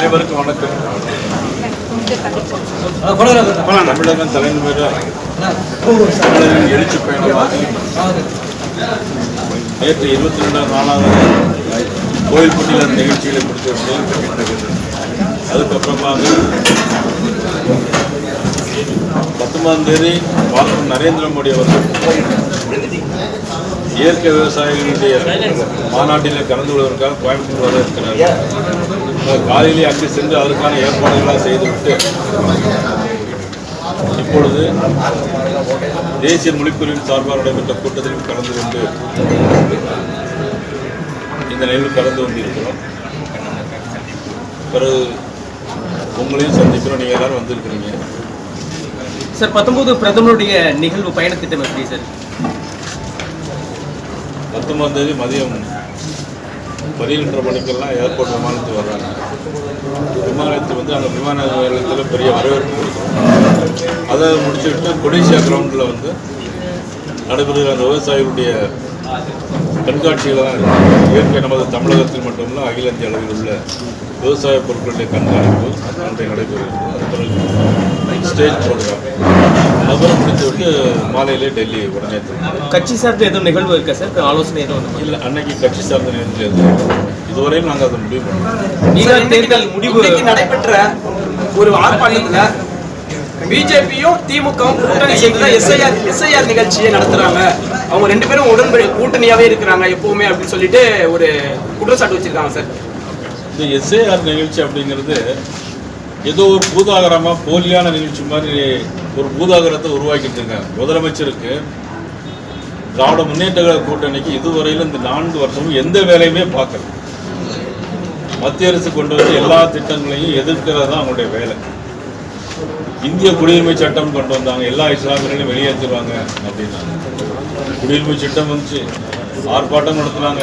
அனைவருக்கும் வணக்கம். தமிழகம் தலைநகர எழுச்சி பயணமாக நேற்று 22ஆம் நாளாக கோயில்பட்டியில் நிகழ்ச்சிகளை முடித்து செயல்பட்டு அதுக்கப்புறமாக 19ஆம் தேதி நரேந்திர மோடி அவர்கள் இயற்கை விவசாயிகளுடைய மாநாட்டில் கலந்து கொள்வதற்காக கோயம்புத்தூர் வர இருக்கிறார்கள். காலையிலே அங்கு சென்று அதற்கான ஏற்பாடுகளாக செய்துவிட்டு இப்பொழுது தேசிய மொழிப்பிரிவின் சார்பாக நடைபெற்ற கூட்டத்திலும் கலந்து கொண்டு இந்த நிலையில் கலந்து கொண்டிருக்கிறோம். பிறகு உங்களையும் சந்திக்கிறோம். நீங்கள் எல்லாரும் வந்திருக்கிறீங்க சார். 19 பிரதமருடைய நிகழ்வு பயணத்திட்டம் எப்படி சார்? 19ஆம் தேதி மதியம் 12:30 மணிக்கெல்லாம் ஏர்போர்ட் விமானத்துக்கு வர்றாங்க. விமானத்தில் அந்த விமான நிலையத்தில் பெரிய வரவேற்பு கொடுக்கும். அதை முடிச்சுட்டு கொடிசியா கிரவுண்டில் நடைபெறுகிற அந்த விவசாயிகளுடைய கண்காட்சிகள் தான் இருக்குது. இயற்கை நமது தமிழகத்தில் மட்டுமில்லை, அகில இந்திய அளவில் உள்ள விவசாய பொருட்களுடைய கண்காணிப்பு அன்றைய நடைபெறுகிறது. அது பிறகு ஸ்டேஜ் ப்ரோக்ராம் அப்புறம் முடித்துவிட்டு மாலையிலே டெல்லி உடனே. கட்சி சார்ந்த எதுவும் நிகழ்வு இருக்கா சார்? ஆலோசனை எதுவும் இல்லை. அன்னைக்கு கட்சி சார்ந்த நிகழ்ச்சி எதுவும் இதுவரையும் நாங்கள் அதை முடிவு பண்ணோம். தேர்தல் முடிவு நடைபெற்ற ஒரு ஆர்ப்பாட்டத்தில் பிஜேபியும் திமுகவும் கூட்டணி சேர்ந்து எஸ்ஐஆர் நிகழ்ச்சியை நடத்துறாங்க. அவங்க 2 பேரும் உடன்படி கூட்டணியாவே இருக்கிறாங்க எப்பவுமே அப்படின்னு சொல்லிட்டு ஒரு குற்றச்சாட்டு வச்சிருக்காங்க சார். இந்த எஸ்ஐஆர் நிகழ்ச்சி அப்படிங்கிறது ஏதோ ஒரு பூதாகரமாக போலியான நிகழ்ச்சி மாதிரி ஒரு பூதாகரத்தை உருவாக்கிட்டு இருக்காங்க. முதலமைச்சருக்கு திராவிட முன்னேற்ற கழக கூட்டணிக்கு இதுவரையிலும் இந்த 4 வருஷமும் எந்த வேலையுமே பார்க்கல. மத்திய அரசு கொண்டு வந்து எல்லா திட்டங்களையும் எதிர்க்கிறது தான் அவங்களுடைய வேலை. இந்திய குடியுரிமை சட்டம் கொண்டு வந்தாங்க, எல்லா இஸ்லாமியர்களையும் வெளியேற்றுவாங்க அப்படின்னாங்க. குடியுரிமை சட்டம் வந்துச்சு, ஆர்ப்பாட்டம் நடத்துனாங்க,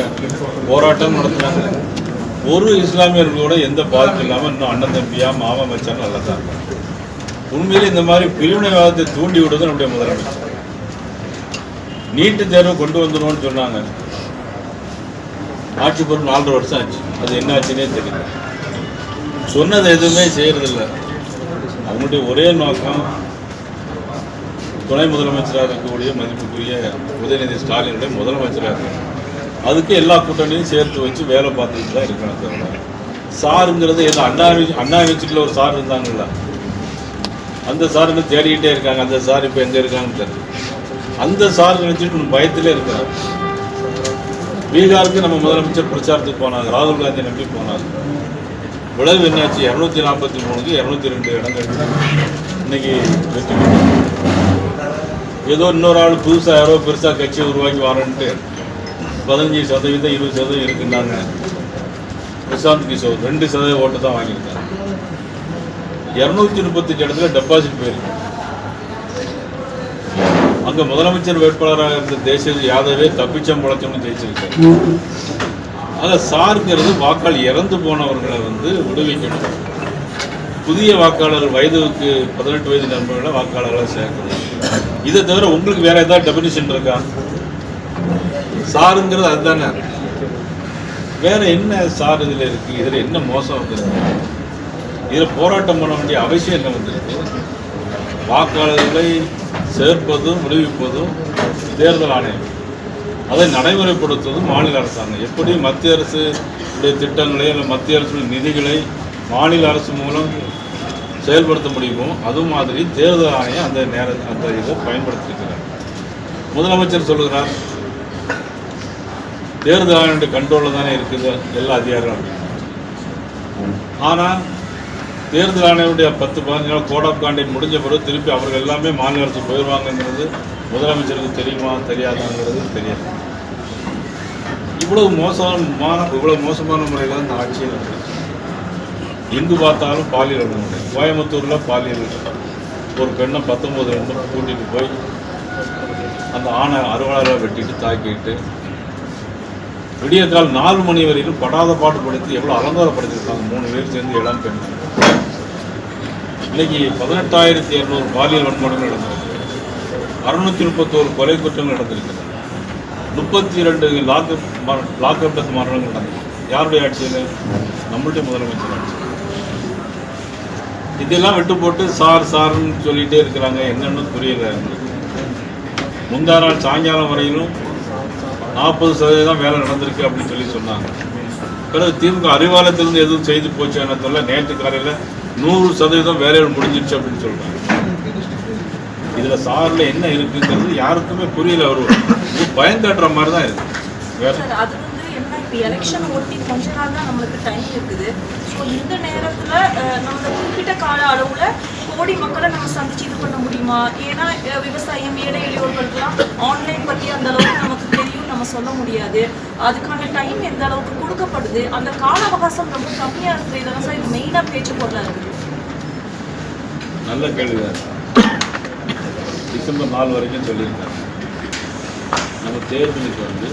போராட்டம் நடத்துனாங்க. ஒரு இஸ்லாமியர்களோட எந்த பாதிப்பும் இல்லாமல் இன்னும் அண்ணன் தம்பியா மாமா மச்சான் நல்லா தான் இருக்காங்க. உண்மையிலே இந்த மாதிரி பிரிவினைவாதத்தை தூண்டி விடுறது நம்முடைய முதலமைச்சர். நீட்டு தேர்வு கொண்டு வந்துடும்னு சொன்னாங்க. ஆட்சி பொருள் 4.5 வருஷம் ஆச்சு. அது என்ன ஆச்சுன்னே தெரியல. சொன்னது எதுவுமே செய்யறதில்லை. அவங்களுடைய ஒரே நோக்கம் துணை முதலமைச்சராக இருக்கக்கூடிய மதிப்புக்குரிய உதயநிதி ஸ்டாலினுடைய முதலமைச்சராக இருக்காங்க. அதுக்கு எல்லா கூட்டணியும் சேர்த்து வச்சு வேலை பார்த்துட்டு தான் இருக்கணும். சாருங்கிறது ஏதோ அண்ணா யூனிவர்சிட்டியில் ஒரு சார் இருந்தாங்கல்ல, அந்த சாருன்னு தேடிக்கிட்டே இருக்காங்க. அந்த சார் இப்போ எங்கே இருக்காங்கன்னு தெரியல. அந்த சார் நினைச்சிட்டு பயத்திலே இருக்கிறார். பீகாருக்கு நம்ம முதலமைச்சர் பிரச்சாரத்துக்கு போனாங்க, ராகுல் காந்தி நம்பி போனாங்க. விளைவு என்னாச்சு? 243க்கு 202 இடங்கள் இன்னைக்கு வெற்றி பெற்றாங்க. ஏதோ இன்னொரு ஆள் புதுசாக யாரோ பெருசாக கட்சியை உருவாக்கி வரேன்ட்டு 15% 20% இருக்குன்னாங்க. பிரசாந்த் கிஷோர் 2% ஓட்டு தான் வாங்கியிருக்காங்க. 238 இடத்துல டெபாசிட் போயிருக்கு. அங்கே முதலமைச்சர் வேட்பாளராக இருந்த தேசிய யாதவே தப்பிச்சம் பழச்சம்னு ஜெயிச்சிருக்காரு. ஆக சார்ங்கிறது வாக்காளர் இறந்து போனவர்களை விடுவிக்கணும். புதிய வாக்காளர்கள் வயதுக்கு 18 வயது நண்பர்களை வாக்காளர்களாக சேர்க்கணும். இதை தவிர உங்களுக்கு வேற ஏதாவது டெபினிஷன் இருக்கா? சாருங்கிறது அதுதானே. வேற என்ன சார் இதில் இருக்கு? இதில் என்ன மோசம் வந்திருக்கு? இதில் போராட்டம் பண்ண வேண்டிய அவசியம் என்ன வந்திருக்கு? வாக்காளர்களை சேர்ப்பதும் விடுவிப்பதும் தேர்தல் ஆணையம், அதை நடைமுறைப்படுத்துவதும் மாநில அரசாங்கம். எப்படி மத்திய அரசு திட்டங்களை அல்லது மத்திய அரசு நிதிகளை மாநில அரசு மூலம் செயல்படுத்த முடியுமோ அது மாதிரி தேர்தல் ஆணையம் அந்த இதை பயன்படுத்தியிருக்கிறார். முதலமைச்சர் சொல்லுகிறார் தேர்தல் ஆணைய கண்ட்ரோலில் தானே இருக்குது எல்லா அதிகாரம். ஆனால் தேர்தல் ஆணையருடைய 10-15 நாள் கோட் ஆஃப் கான்டக்ட் முடிஞ்ச பிறகு திருப்பி அவர்கள் எல்லாமே மாநில அரசு போயிடுவாங்கங்கிறது முதலமைச்சருக்கு தெரியுமா தெரியாதாங்கிறது தெரியாது. இவ்வளவு மோசமான முறையில் தான் இந்த ஆட்சியை நடக்குது. எங்கு பார்த்தாலும் பாலியல் வன்முறை. கோயம்புத்தூரில் பாலியல் ஒரு பெண்ணை 19 ரெண்டும் கூட்டிகிட்டு போய் அந்த ஆணை அறுவாளராக வெட்டிட்டு தாக்கிட்டு விடிய கால் 4 மணி வரையிலும் படாத பாடுபடுத்தி எவ்வளோ அலங்காரப்படுத்திருக்காங்க. 3 பேர் சேர்ந்து இளம் பெண். இன்னைக்கு 18,200 பாலியல் வன்முறைகள் நடந்திருக்கு. 631 கொலை குற்றங்கள் நடந்திருக்கிறது. 32 லாக்அப் டெத் மரணங்கள் நடந்தது. யாருடைய ஆட்சியில்? நம்மளுடைய முதலமைச்சர் ஆட்சி. இதெல்லாம் விட்டு போட்டு சார்னு சொல்லிகிட்டே இருக்கிறாங்க. என்னன்னு புரியல. முந்தா நாள் சாயங்காலம் வரையிலும் 40% வேலை நடந்திருக்கு அப்படின்னு சொல்லி சொன்னாங்க. பிறகு திமுக அறிவாலயத்திலிருந்து எதுவும் செய்து போச்சு என்னத்தல்ல, நேற்று காலையில் 100% வேலைகள் முடிஞ்சிருச்சு அப்படின்னு சொல்கிறாங்க. இதில் சாரில் என்ன இருக்குங்கிறது யாருக்குமே புரியல. ஒரு பயந்தாடுற மாதிரி தான் இருக்கு. அது வந்து என்ன, இப்போ எலெக்ஷன் ஒட்டி கொஞ்ச நாள் தான் நம்மளுக்கு டைம் இருக்குது. ஸோ இந்த நேரத்தில் நம்ம குறிப்பிட்ட கால அளவில் கோடி மக்களை நம்ம சந்திச்சு இது பண்ண முடியுமா? ஏன்னா விவசாயம், ஏழை எளியோர்களுக்கெல்லாம் ஆன்லைன் பற்றி அந்த அளவுக்கு நமக்கு தெரியும், நம்ம சொல்ல முடியாது. அதுக்கான டைம் எந்த அளவுக்கு கொடுக்கப்படுது, அந்த கால அவகாசம் ரொம்ப கம்மியாக இருக்குது. இதெல்லாம் சார் இது மெயினாக பேச்சு பொருளாக இருக்குது. நல்ல கேள்விதான். டிசம்பர் 4 வரைக்கும் சொல்லியிருக்காங்க. நம்ம தேர்தலுக்கு வந்து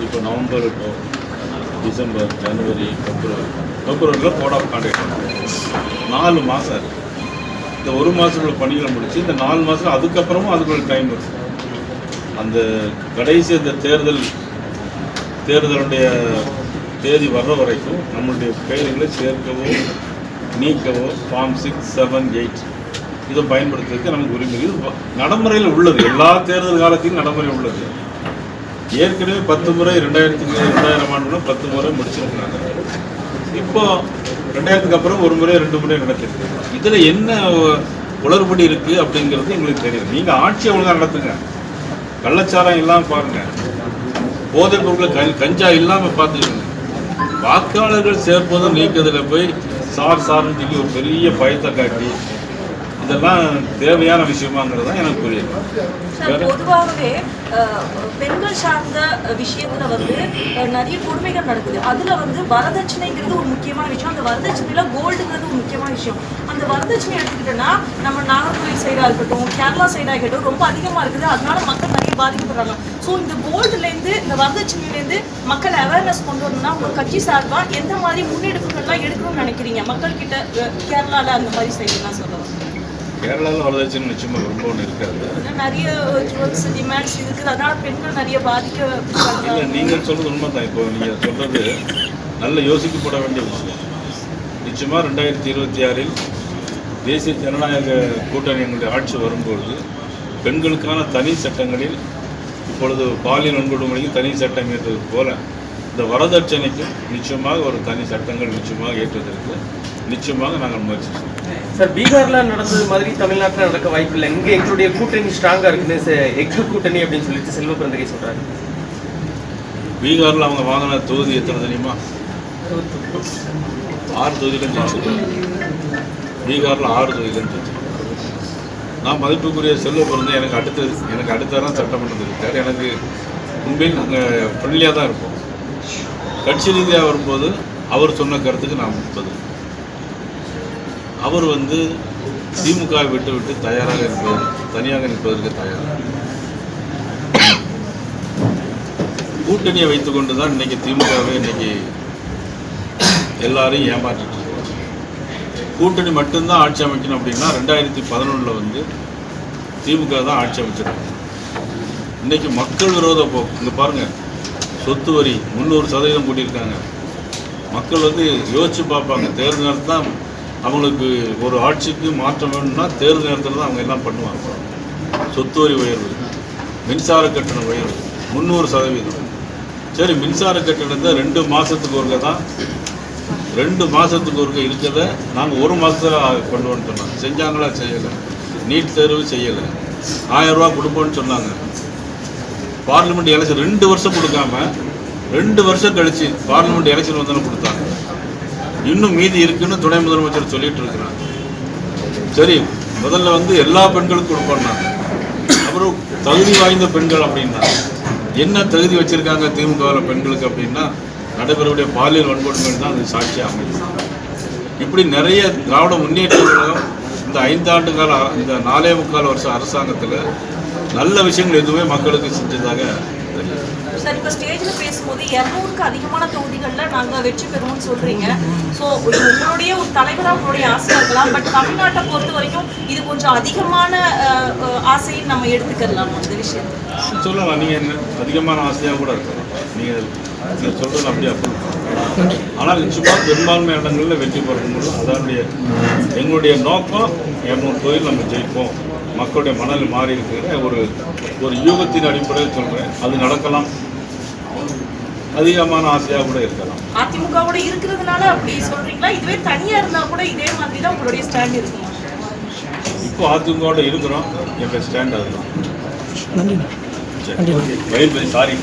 இப்போ நவம்பர், இப்போ டிசம்பர், ஜனவரி, பிப்ரவரியில் கோட் ஆஃப் கான்டாக்ட் 4 மாதம் இருக்குது. இந்த 1 மாதத்துக்குள்ள பணிகளை முடிச்சு இந்த 4 மாதம் அதுக்கப்புறமும் அதுக்குள்ள டைம் இருக்குது. அந்த கடைசி அந்த தேர்தலுடைய தேதி வர்ற வரைக்கும் நம்மளுடைய பெயர்களை சேர்க்கவோ நீக்கவோ ஃபார்ம் 6, 7, 8 இதை பயன்படுத்துறதுக்கு நமக்கு உரிமை. இது நடைமுறையில் உள்ளது. எல்லா தேர்தல் காலத்திலும் நடைமுறை உள்ளது. ஏற்கனவே 10 முறை 2000 ஆண்டுல 10 முறை முடிச்சிருக்கிறாங்க. இப்போ 2000க்கு அப்புறம் 1 முறை 2 முறை நடத்திருக்கு. இதில் என்ன குளறுபடி இருக்குது அப்படிங்கிறது எங்களுக்கு தெரியும். நீங்கள் ஆட்சியை ஒழுங்காக நடத்துங்க. கள்ளச்சாரம் இல்லாமல் பாருங்கள், போதைப் பொருட்களை கஞ்சா இல்லாமல் பார்த்துக்கோங்க. வாக்காளர்கள் சேர்ப்பதும் நீக்குதில் போய் சார்னு சொல்லி ஒரு பெரிய பயத்தை காட்டி இதெல்லாம் தேவையான விஷயமாங்கிறது தான் எனக்கு புரியுது. பொதுவாகவே பெண்கள் சார்ந்த விஷயத்துல வந்து நிறைய கொடுமைகள் நடக்குது. அதுல வந்து வரதட்சணைங்கிறது ஒரு முக்கியமான விஷயம். அந்த வரதட்சணையில கோல்டுங்கிறது ஒரு முக்கியமான விஷயம். அந்த வரதட்சணை எடுத்துக்கிட்டோம்னா நம்ம நாகர்கோவில் சைடா இருக்கட்டும், கேரளா சைடா இருக்கட்டும், ரொம்ப அதிகமா இருக்குது. அதனால மக்கள் நிறைய பாதிக்கப்படுறாங்க. ஸோ இந்த கோல்டுலேருந்து, இந்த வரதட்சணையிலேருந்து மக்கள் அவேர்னஸ் கொண்டு வரணும்னா உங்க கட்சி சார்பா எந்த மாதிரி முன்னெடுப்புகள்லாம் எடுக்கணும்னு நினைக்கிறீங்க? மக்கள் கிட்ட கேரளால அந்த மாதிரி சைடுலாம் சொல்லலாம். கேரளாவில் வரதட்சணை நிச்சயமாக ரொம்ப ஒன்று இருக்காது. நிறைய ஜுவல்ஸ் டிமாண்ட்ஸ் இருக்குது. அதனால பெண்கள் நிறைய பாதிக்கப்படுறாங்க. இல்லை, நீங்கள் சொல்கிறது உண்மை தான். இப்போ நீங்கள் சொல்கிறது நல்ல யோசிக்கப்பட வேண்டிய விஷயம். நிச்சயமாக 2026 தேசிய ஜனநாயக கூட்டணி எங்களுடைய ஆட்சி வரும்பொழுது பெண்களுக்கான தனி சட்டங்களில் இப்பொழுது பாலியல் வன்கொடுமைக்கு தனி சட்டம் ஏற்றது போல இந்த வரதட்சணைக்கும் நிச்சயமாக ஒரு தனி சட்டங்கள் நிச்சயமாக ஏற்றுவதற்கு நிச்சயமாக நாங்கள் முயற்சி செய்வோம். சார், பீகாரில் நடந்தது மாதிரி தமிழ்நாட்டில் நடக்க வாய்ப்பு இல்லை. இங்கே எங்களுடைய கூட்டணி ஸ்ட்ராங்காக இருக்குன்னு எக்கு கூட்டணி அப்படின்னு சொல்லிட்டு செல்வ பிறந்தகை சொல்கிறாரு. பீகாரில் அவங்க வாங்கின தொகுதி எத்தனை தெரியுமா? 6 தொகுதிகள் ஜெயிச்சிருக்காங்க. பீகாரில் 6 தொகுதிகள் ஜெயிச்சிருக்காங்க. நான் மதிப்புக்குரிய செல்வ பிறந்த எனக்கு அடுத்ததான் சட்டமன்றம் இருக்கார். எனக்கு உண்மையில் நாங்கள் ஃப்ரெண்ட்லியாக தான் இருப்போம். கட்சி ரீதியாக வரும்போது அவர் சொன்ன கருத்துக்கு நான் முற்பது. அவர் வந்து திமுகவை விட்டு தயாராக இருப்பது, தனியாக நிற்பதற்கு தயாராக. கூட்டணியை வைத்துக்கொண்டு தான் இன்னைக்கு திமுகவை இன்னைக்கு எல்லாரையும் ஏமாற்றிட்டு இருக்கோம். கூட்டணி மட்டும்தான் ஆட்சி அமைக்கணும் அப்படின்னா 2011 வந்து திமுக தான் ஆட்சி அமைச்சிருக்காங்க. இன்னைக்கு மக்கள் விரோத போக்கு. இங்கே பாருங்கள், சொத்து வரி 300% கூட்டியிருக்காங்க. மக்கள் வந்து யோசிச்சு பார்ப்பாங்க. தேர்தல் நேரத்தில் தான் அவங்களுக்கு ஒரு ஆட்சிக்கு மாற்றம் வேணும்னா தேர்தல் நேரத்தில் தான் அவங்க எல்லாம் பண்ணுவாங்க. சொத்து வரி உயர்வு, மின்சார கட்டண உயர்வு 300%. சரி, மின்சார கட்டணத்தை 2 மாதத்துக்கு ஒருக்க தான் 2 மாதத்துக்கு ஒருக்க இருக்கிறத நாங்கள் 1 மாதத்தில் கொண்டு வந்து சொன்னாங்க. செஞ்சாங்களா? செய்யலை. நீட் தேர்வு செய்யலை. 1000 ரூபா கொடுப்போன்னு சொன்னாங்க. பார்லிமெண்ட் எலெக்ஷன் 2 வருஷம் கொடுக்காம 2 வருஷம் கழிச்சு பார்லிமெண்ட் எலெக்ஷன் வந்தாலும் கொடுத்தாங்க. இன்னும் மீதி இருக்குன்னு துணை முதலமைச்சர் சொல்லிட்டு இருக்கிறாங்க. சரி, முதல்ல வந்து எல்லா பெண்களுக்கும் கொடுப்போம்னாங்க. அப்புறம் தகுதி வாய்ந்த பெண்கள் அப்படின்னா என்ன தகுதி வச்சிருக்காங்க திமுகவில் பெண்களுக்கு அப்படின்னா நடைபெறக்கூடிய பாலியல் வன்கொடுமை தான் அது சாட்சியாக அமையும். இப்படி நிறைய திராவிட முன்னேற்ற கழகம் இந்த 5 ஆண்டு கால இந்த 4.25 வருஷ அரசாங்கத்தில் நல்ல விஷயங்கள் எதுவுமே மக்களுக்கு செஞ்சதாக தெரியும். சார், இப்போ ஸ்டேஜில் பேசும்போது 200க்கு அதிகமான தொகுதிகளில் நாங்கள் வெற்றி பெறுவோம்னு சொல்கிறீங்க. ஸோ உங்களுடைய ஒரு தலைவராக உங்களுடைய ஆசையாக இருக்கலாம். பட் தமிழ்நாட்டை பொறுத்த வரைக்கும் இது கொஞ்சம் அதிகமான ஆசைன்னு நம்ம எடுத்துக்கலாம். அந்த விஷயத்தை சொல்லலாம். நீங்கள் என்ன அதிகமான ஆசையாக கூட இருக்கலாம். நீங்கள் சொல்கிறது அப்படியே அப்புறம் ஆனால் நிச்சயமாக பெரும்பான்மை இடங்களில் வெற்றி பெற முடியும். அதனுடைய எங்களுடைய நோக்கம் 200 தொழில் நம்ம ஜெயிப்போம். மக்களுடைய மனதில் மாறி இருக்கிற ஒரு யூகத்தின் அடிப்படையில் சொல்கிறேன். அது நடக்கலாம், அதிகமான ஆசையாக கூட இருக்கலாம். அதிமுகவோட இருக்கிறதுனால அப்படி சொல்றீங்களா? இதுவே தனியா இருந்தா கூட இதே மாதிரி தான் உங்களுடைய ஸ்டாண்ட் இருக்குமா? இப்போ அதிமுகவோட இருக்கிறோம், எங்கள் ஸ்டாண்ட் அதுதான். நன்றி. சாரி.